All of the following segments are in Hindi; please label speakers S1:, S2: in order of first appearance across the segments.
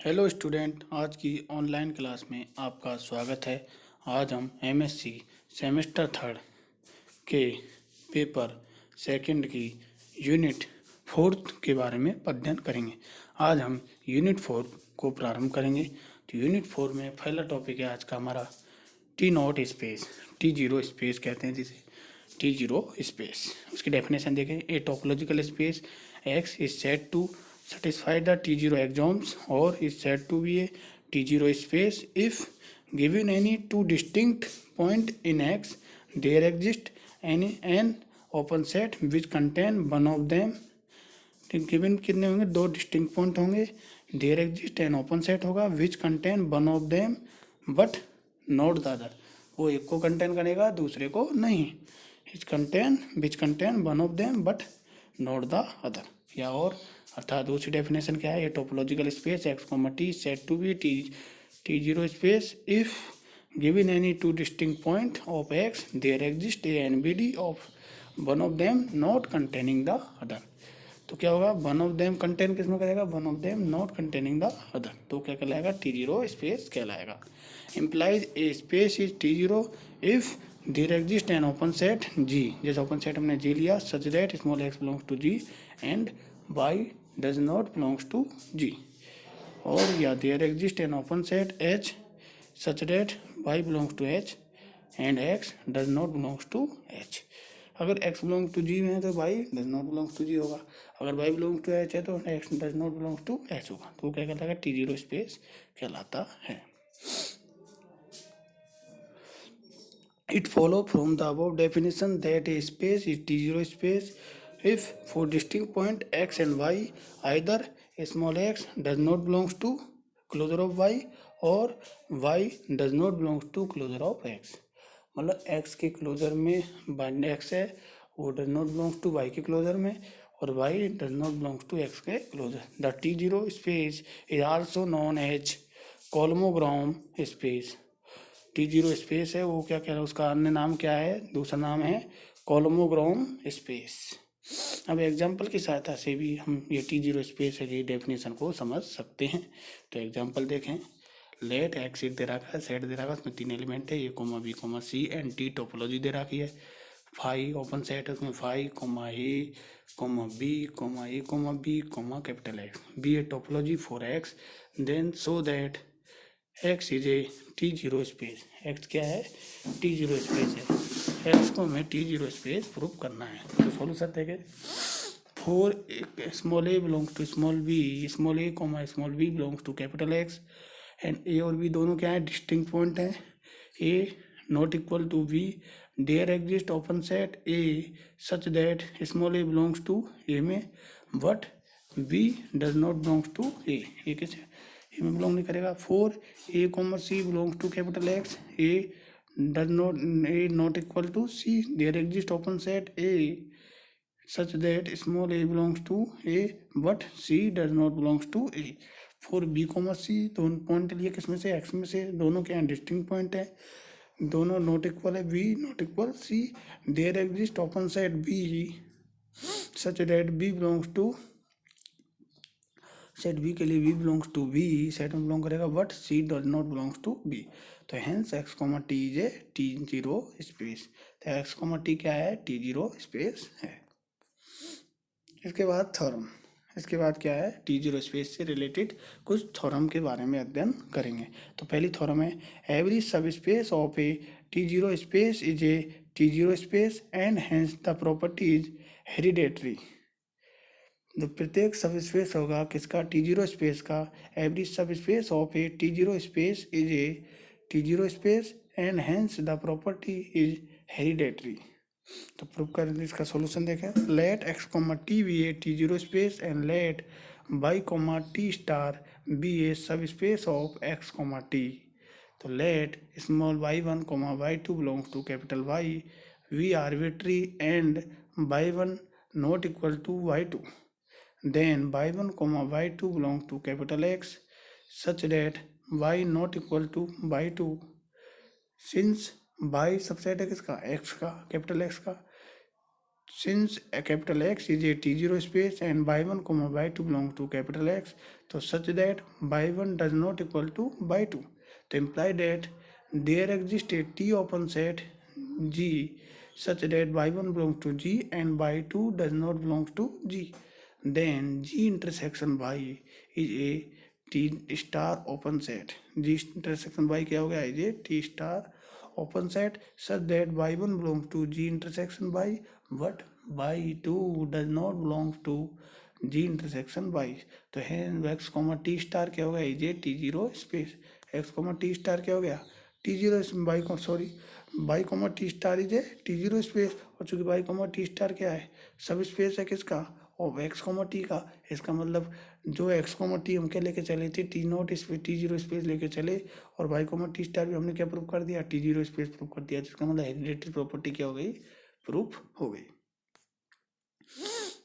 S1: हेलो स्टूडेंट, आज की ऑनलाइन क्लास में आपका स्वागत है। आज हम एमएससी सेमेस्टर थर्ड के पेपर सेकंड की यूनिट फोर्थ के बारे में अध्ययन करेंगे। आज हम यूनिट फोर को प्रारंभ करेंगे। तो यूनिट फोर में पहला टॉपिक है आज का हमारा T naught space. T zero space कहते हैं जिसे, टी जीरो स्पेस। उसकी डेफिनेशन देखें। A topological space x is said to satisfy the T0 axioms or is said to be a T0 space if given any two distinct point in X there exists an open set which contain one of them। Given कितने होंगे? दो डिस्टिंक्ट पॉइंट होंगे। There exist an open set होगा which contain one of them but not the other. वो एक को कंटेन करेगा, दूसरे को नहीं। Which contain one of them but not the other. या और अर्थात दूसरी डेफिनेशन क्या है? ये topological space X comma T set to be T zero space if given any two distinct point of x there exist a N B D of one of them not containing the other. तो क्या होगा? वन ऑफ देम कंटेन किसमें करेगा? One of them not containing the other. तो क्या कहलाएगा? टी जीरो स्पेस कहलाएगा। Implies a space is T zero if there exist an open set G. जैसे ओपन सेट हमने जी लिया, such that small X belongs to G and Y does not belongs to जी। और या there exist an open set H such that Y belongs to H and X does not belongs to H. अगर x बिलोंग टू जी में है तो y does not belongs to G होगा। अगर y बिलोंग टू h है तो x does not belongs to h होगा। तो क्या कहलाएगा? टी जीरो स्पेस कहलाता है। It follow from the above definition that a space is T zero space if for distinct point x and y either small x does not belongs to closure of y और y does not belongs to closure of x। मतलब x के क्लोजर में x है, वो does not belongs to y के क्लोजर में, और y does not belongs to x के closure. The T zero space is also known as Kolmogorov space. T zero space है वो क्या कह रहा है? उसका अन्य नाम क्या है? दूसरा नाम है कॉलमोग्राम स्पेस। अब एग्जाम्पल की सहायता से भी हम ये टी जीरो स्पेस है की डेफिनेशन को समझ सकते हैं। तो एग्जाम्पल देखें। लेट एक्स एक दे रखा है, सेट दे रखा है, उसमें तीन एलिमेंट है, A comma B comma C and T topology दे रखी है। फाइव ओपन सेट है, उसमें five comma A comma B comma A comma B comma capital X. Be a topology for X then so that X is a T zero space. X क्या है? टी जीरो स्पेस है। एक्स को हमें टी जीरो स्पेस प्रूव करना है। तो सोल्यूशन देखें। For small A belongs to small A comma small B belongs to capital X and A और बी दोनों क्या है? डिस्टिंक्ट पॉइंट है। A not equal to B there exist open set A such that small A belongs to A में but B does not belongs to A. A कैसे? ए में बिलोंग नहीं करेगा। For A comma C belongs to capital X A not equal to c there exist open set a such that small a belongs to a but c does not belongs to a। For b comma c दोनों पॉइंट लिए किसमें से? एक्स में से। दोनों क्या है? डिस्टिंक्ट पॉइंट है, दोनों नॉट इक्वल है। B not equal C there exist open set B such that B belongs to set B के लिए बी बिलोंग्स टू बी सेट में बिलोंग करेगा but C does not belongs to B. तो hence X comma T is a T zero space. तो एक्स कोमा टी क्या है? टी जीरो स्पेस है। इसके बाद थ्योरम। इसके बाद क्या है? टी जीरो स्पेस से रिलेटेड कुछ थ्योरम के बारे में अध्ययन करेंगे। तो पहली थ्योरम है every subspace of a T zero space is a T zero space and hence the property is hereditary. जो प्रत्येक सब स्पेस होगा किसका? टी जीरो स्पेस का। Every subspace of a T zero space is a T zero space and hence the property is hereditary. तो प्रूव करें। इसका सॉल्यूशन देखें। Let x comma t be a T zero space and let y comma T star be a subspace of X comma T. तो let small Y one comma Y two belongs to capital Y we arbitrary and Y one not equal to Y two then Y one comma Y two belongs to capital X such that Y not equal to Y two. Since Y subset है किसका? एक्स का, कैपिटल एक्स का। since a capital X is a T0 space and y1 comma y2 belong to capital X, so such that y1 does not equal to y2, to imply that there exists a T open set G such that y1 belongs to G and y2 does not belong to G, then G intersection y is a T star open set. G intersection y क्या हो गया, is a T star open set such that y1 belongs to G intersection y but y2 does not belong to G intersection y. तो है x t स्टार क्या होगा, is a T0 space x t star क्या हो गया T0 y को sorry y t star is a T0 space, और चूंकि y t स्टार क्या है, सब स्पेस है किसका, और x t का। इसका मतलब जो x t हम क्या लेके चले थे, T0 स्पेस T0 स्पेस लेके चले, और y t स्टार भी हमने क्या प्रूव कर दिया, T0 स्पेस प्रूव कर दिया, जिसका मतलब हेरिडेटरी प्रॉपर्टी क्या हो गई, प्रूफ हो गई।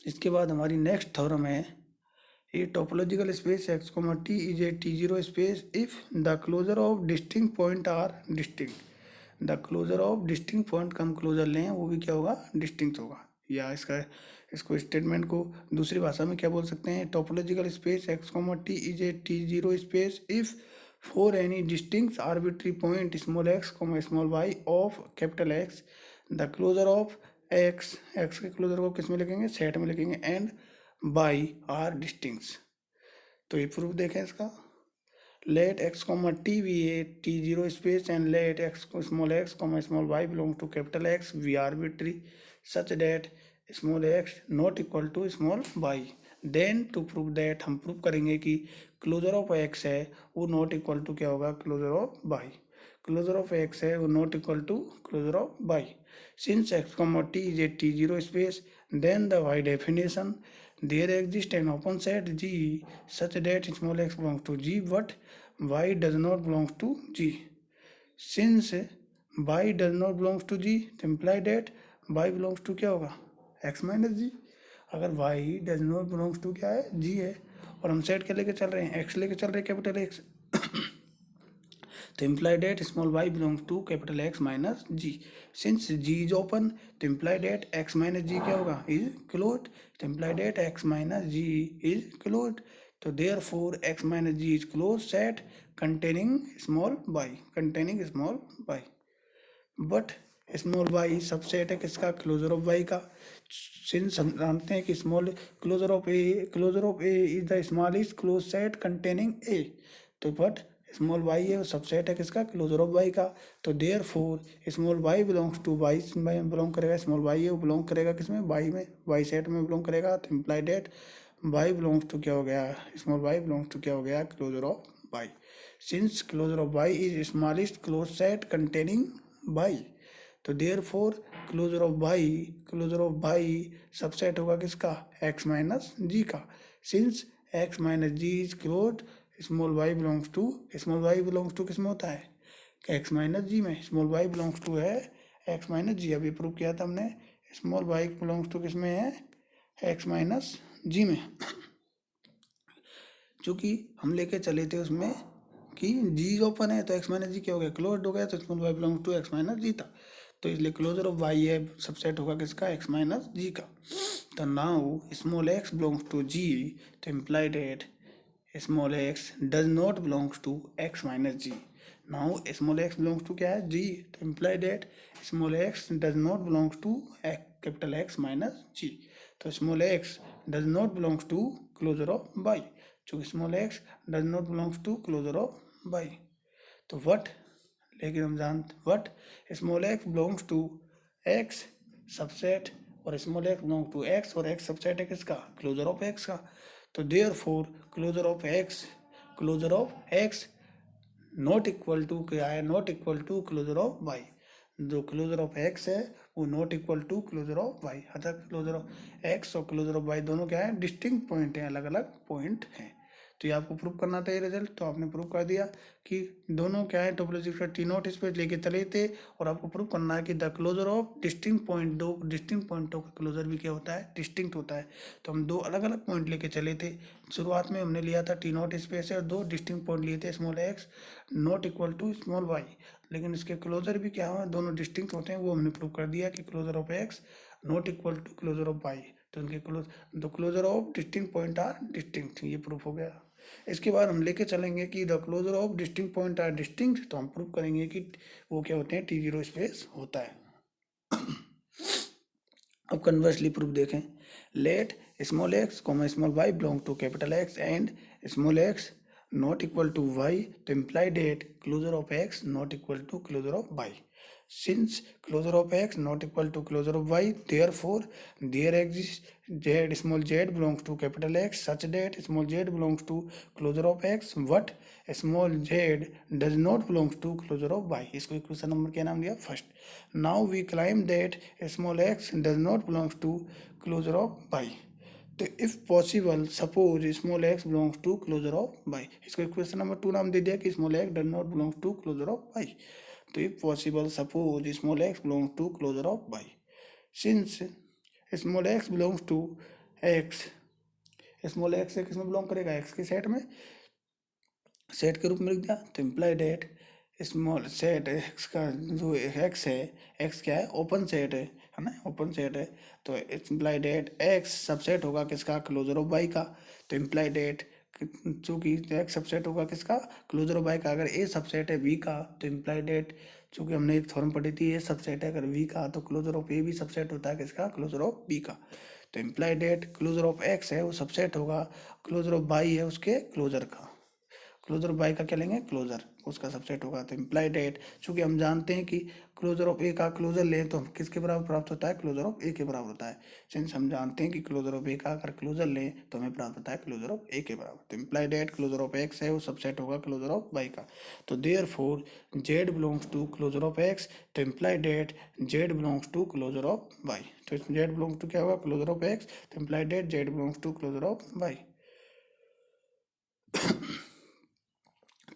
S1: इसके बाद हमारी नेक्स्ट थ्योरम है, a topological space x, t is a T0 space if the closure of distinct point are distinct. The closure of distinct point का हम क्लोजर लें वो भी क्या होगा, डिस्टिंक्ट होगा। या इसको स्टेटमेंट को दूसरी भाषा में क्या बोल सकते हैं, topological space x, t is a T0 space if for any distinct arbitrary point small x, small y of capital X the closure of x के क्लोजर को किस में लिखेंगे, सेट में लिखेंगे, एंड बाई आर डिस्टिंक्ट्स। तो ये प्रूफ देखें इसका, let x, t be a T0 space and let x, small y belong to capital X be arbitrary such that small x not equal to small y। Then to prove that, हम प्रूव करेंगे कि क्लोजर ऑफ x है वो नॉट इक्वल टू क्या होगा, closure of y। Closure of x है वो not equal to closure of y। Since x, t is a T0 space, then the y definition, there exists an open set G such that small x belongs to G but y does not belong to G. Since y does not belong to G, तो imply that y belongs to क्या होगा, x minus G। अगर y does not belongs to क्या है, G है, और हम सेट क्या लेके चल रहे हैं, x लेके चल रहे हैं, कैपिटल X, तो imply that small y belongs to capital X minus G. Since G is open, तो imply that x minus G क्या होगा, is closed, तो imply that x minus G is closed, तो therefore x minus G is closed set containing small y, but small y subset है किसका, क्लोजर ऑफ y का। सिंस हम जानते हैं कि closure of a is the smallest closed set containing a, तो बट स्मॉल y है वो सबसेट है किसका, क्लोजर ऑफ y का। तो there four small y belongs to y belong करेगा, स्मॉल y है वो बिलोंग करेगा किसमें, y में, y सेट में बिलोंग करेगा, तो imply that y belongs to क्या हो गया, स्मॉल y बिलोंग्स टू क्या हो गया, closure of y। Since closure of y is smallest closed set containing y, तो there four closure of y subset होगा किसका, x माइनस जी का। Since x minus g is closed, small y belongs to किस में होता है, x माइनस जी में। स्मॉल y बिलोंग्स टू है x माइनस जी, अभी प्रूव किया था हमने, स्मॉल y बिलोंग्स टू किस में है, x माइनस जी में। चूँकि हम लेके चले थे उसमें कि जी ओपन है तो x माइनस जी क्या हो गया, क्लोज हो गया, तो small y belongs to x minus G था, तो इसलिए क्लोजर ऑफ y है सबसेट होगा किसका, x माइनस जी का। तो now small x belongs to G, तो imply that small x does not belongs to x minus G. Now small x belongs to क्या है, जी, तो imply that small x does not belongs to capital X minus G. तो small x does not belongs to closure of y, चूँकि small x does not belongs to closure of y, तो वट, लेकिन हम जानते what small x belongs to x subset, और small x belong to x, और x सबसेट है किसका, क्लोजर ऑफ x का। तो there four closure of x not equal to क्या है, not equal to closure of y। जो क्लोजर ऑफ x है वो not equal to closure of y, अर्थात क्लोजर ऑफ x और क्लोजर ऑफ y दोनों क्या है, डिस्टिंक्ट पॉइंट हैं, अलग अलग पॉइंट हैं। तो ये आपको प्रूव करना था ये रिजल्ट, तो आपने प्रूव कर दिया कि दोनों क्या है, टोपोलॉजिकल T0 स्पेस लेके चले थे, और आपको प्रूव करना है कि the closure of distinct point, दो डिस्टिंक्ट पॉइंटों का क्लोजर भी क्या होता है, डिस्टिंक्ट होता है। तो हम दो अलग अलग पॉइंट लेके चले थे, शुरुआत में हमने लिया था T0 स्पेस है, और दो डिस्टिंक्ट पॉइंट लिए थे, small x not equal to small y, लेकिन इसके क्लोजर भी क्या है, दोनों डिस्टिंक्ट होते हैं, वो हमने प्रूव कर दिया कि closure of x not equal to closure of by, तो इनके closure of distinct point are distinct, ये प्रूफ हो गया। इसके बाद हम लेके चलेंगे कि the closure of distinct point are distinct, तो हम प्रूफ करेंगे कि वो क्या होते हैं, T0 स्पेस होता है। अब कन्वर्सली प्रूफ देखें, let small X comma small Y belong to capital X and small X not equal to Y, तो imply that closure of X not equal to closure of Y. Since closure of x not equal to closure of y, therefore there exists z small z belongs to capital X such that small z belongs to closure of x, but small z does not belongs to closure of y। इसको इक्वेशन नंबर क्या नाम दिया, first. now we claim that small x does not belongs to closure of y, तो if possible suppose small X belongs to closure of Y, इसको इक्वेशन नंबर 2 नाम दे दिया कि small X does not belongs to closure of Y. तो if possible suppose small X belongs to closure of Y, since small X belongs to X, small X से किसमें बिलोंग करेगा, एक्स के सेट में, सेट के रूप में लिख दिया, तो imply that small set x का जो एक्स है, एक्स क्या है, ओपन सेट है ना, ओपन सेट है, तो इम्प्लाई डेट एक्स सबसेट होगा किसका, क्लोजर ऑफ वाई का, तो इम्प्लाई डेट चूंकि एक्स सबसेट होगा किसका, क्लोजर ऑफ वाई का। अगर ए सबसेट है वी का, तो इम्प्लाई डेट, चूंकि हमने एक थ्योरम पढ़ी थी, ए सबसेट है अगर वी का, तो क्लोजर ऑफ ए भी सबसेट होता है किसका, क्लोजर ऑफ बी का। तो imply that closure of x है वो सबसेट होगा क्लोजर ऑफ वाई है उसके क्लोजर का, क्लोजर बाई का क्या लेंगे, क्लोजर उसका सबसेट होगा। तो इम्प्लाई डेट, चूंकि हम जानते हैं कि क्लोजर ऑफ ए का क्लोजर लें तो हम किसके बराबर प्राप्त होता है, क्लोजर ऑफ ए के बराबर होता है। सिंस हम जानते हैं कि क्लोजर ऑफ ए का अगर क्लोजर लें तो हमें प्राप्त होता है क्लोजर ऑफ ए के बराबर। तो imply that closure of x है वो सबसेट होगा क्लोजर ऑफ वाई का। तो therefore Z belongs to closure of X, तो imply that Z belongs to closure of Y. तो इसमें जेड बिलोंग्स टू क्या होगा, क्लोजर ऑफ एक्स, तो imply that Z belongs to closure of Y.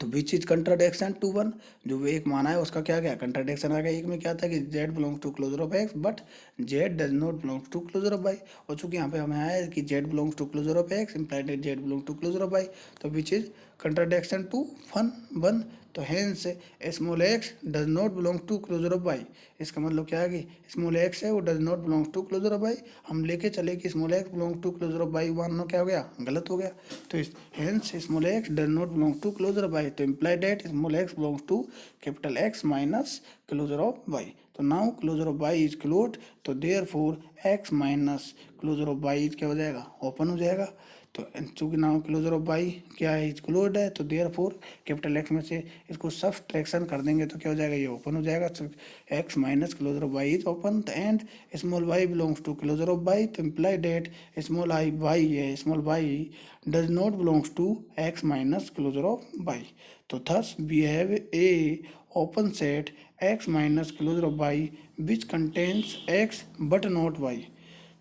S1: तो which is contradiction to one, जो एक माना है उसका क्या गया, कंट्राडिक्शन आ गया। एक में क्या था कि Z belongs to closure of X but Z does not belongs to closure of Y, और चूंकि यहाँ पे हमें आया है कि Z belongs to closure of X implied Z belong to closure of Y, तो which is contradiction to one, तो hence small X does not belong to closure of Y. इसका मतलब क्या है कि स्मॉल एक्स है वो does not belong to closure of Y, हम लेके चले कि small X belong to closure of Y, मानना क्या हो गया, गलत हो गया। तो hence small X does not belong to closure of Y, तो imply that small X belongs to capital X minus closure of Y. तो now closure of Y is closed, तो therefore X minus closure of Y क्या हो जाएगा, ओपन हो जाएगा। तो चूंकि नाउ क्लोजर ऑफ वाई क्या है, इज क्लोज्ड है, तो देयरफॉर कैपिटल एक्स में से इसको सब्ट्रैक्शन कर देंगे तो क्या हो जाएगा, ये ओपन हो जाएगा। तो X minus closure of Y is open and small Y belongs to closure of Y, तो imply that small I Y है, small Y does not belongs to X minus closure of Y. तो thus we have a open set x minus closure of y which contains x but not y।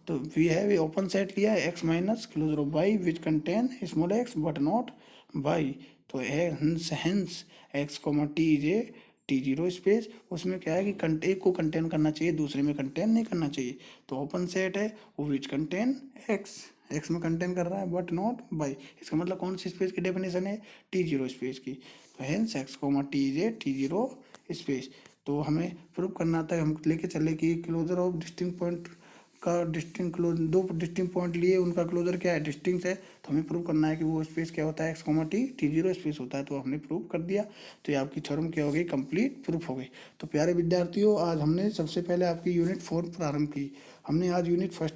S1: तो we have a open set लिया है x minus closure of y which contain small x but not y। तो hence x comma t is a T0 space, उसमें क्या है कि एक को कंटेन करना चाहिए दूसरे में कंटेन नहीं करना चाहिए। तो ओपन सेट है वो विच कंटेन x में कंटेन कर रहा है बट नॉट y। इसका मतलब कौन सी स्पेस की डेफिनेशन है, T0 स्पेस की। तो hence x comma t is a T0 space. तो हमें प्रूव करना था, हम लेके चले कि क्लोजर ऑफ डिस्टिंक्ट पॉइंट का डिस्टिंक्ट क्लोज, दो डिस्टिंक्ट पॉइंट लिए उनका क्लोजर क्या है, डिस्टिंक्ट है। तो हमें प्रूव करना है कि वो स्पेस क्या होता है, x comma T T0 space होता है। तो हमने प्रूव कर दिया, तो ये आपकी थ्योरम क्या हो गई, कंप्लीट प्रूफ हो गई। तो प्यारे विद्यार्थियों, आज हमने सबसे पहले आपकी यूनिट 4 प्रारंभ की। हमने आज यूनिट 4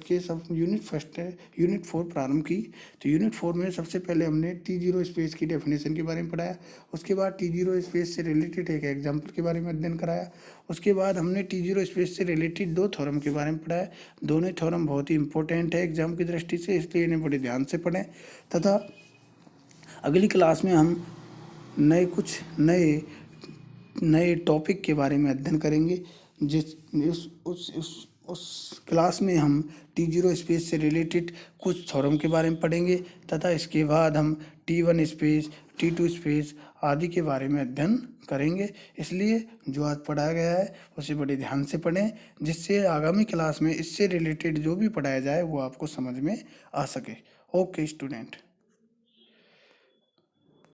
S1: प्रारंभ की। तो यूनिट 4 में सबसे पहले हमने T0 स्पेस की डेफिनेशन के बारे में पढ़ाया। उसके बाद T0 स्पेस से रिलेटेड एक एग्जाम्पल के बारे में अध्ययन कराया। उसके बाद हमने T0 स्पेस से रिलेटेड 2 थ्योरम के बारे में पढ़ाया। दोनों थ्योरम बहुत ही इंपॉर्टेंट है एग्जाम की दृष्टि से, इसलिए इन्हें बड़े ध्यान से पढ़ें। तथा अगली क्लास में हम कुछ नए टॉपिक के बारे में अध्ययन करेंगे। उस क्लास में हम T0 स्पेस से रिलेटेड कुछ थ्योरम के बारे में पढ़ेंगे तथा इसके बाद हम T1 स्पेस, T2 स्पेस आदि के बारे में अध्ययन करेंगे। इसलिए जो आज पढ़ाया गया है उसे बड़े ध्यान से पढ़ें, जिससे आगामी क्लास में इससे रिलेटेड जो भी पढ़ाया जाए वो आपको समझ में आ सके। Okay student.